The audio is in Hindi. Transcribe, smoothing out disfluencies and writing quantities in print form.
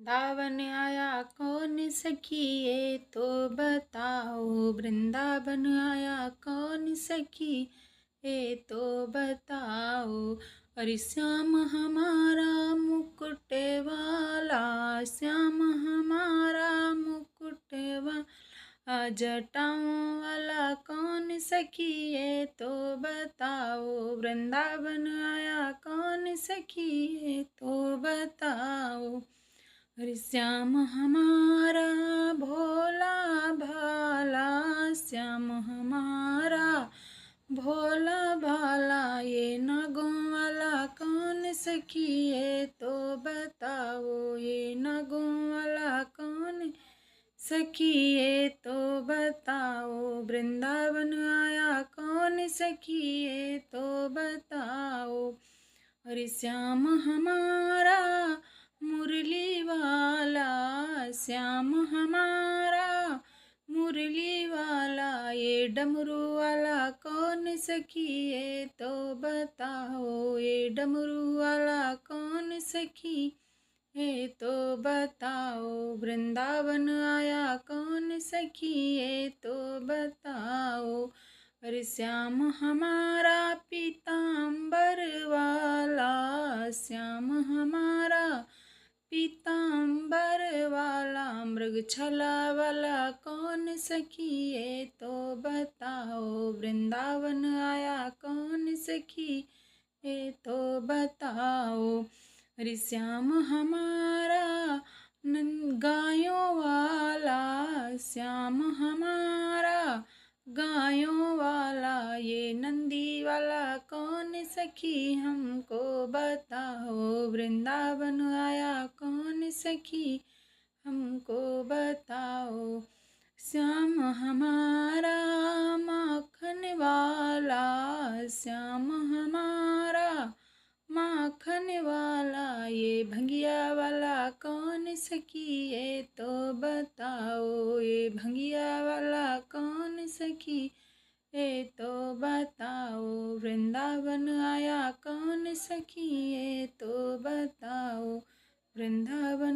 वृंदावन आया कौन सखी ये तो बताओ। वृंदावन आया कौन सखी ये तो बताओ। अरे श्याम हमारा मुकुट वाला, श्याम हमारा मुकुट वाला, जटाओं वाला कौन सखी ये तो बताओ। वृंदावन आया कौन सखी ये तो बताओ। अरे श्याम हमारा भोला भाला, श्याम हमारा भोला भाला, ये नागों वाला कौन सखी ये तो बताओ। ये नागों वाला कौन सखी ये तो बताओ। वृंदावन आया कौन सखी ये तो बताओ। अरे श्याम हमारा मुरली वाला, श्याम हमारा मुरली वाला, ये डमरू वाला कौन सखी ये तो बताओ। ये डमरू वाला कौन सखी ये तो बताओ। वृंदावन आया कौन सखी ये तो बताओ। अरे श्याम हमारा पीतांबर वाला, श्याम हमारा पीतांबर वाला, मृगछाला वाला कौन सखी ये तो बताओ। वृंदावन आया कौन सखी ये तो बताओ। अरे श्याम हमारा गायों वाला, श्याम हमारा गायों वाला, ये नंदी वाला कौन सखी हमको बताओ। वृंदावन आया कौन सखी हमको बताओ। श्याम हमारा माखन वाला, श्याम हमारा माखन वाला, ये भंगिया वाला कौन सखी ये तो बताओ। ये भंगिया वाला कौन सखी ये तो बताओ। वृंदावन आया कौन सखी ये तो बताओ। वृंदावन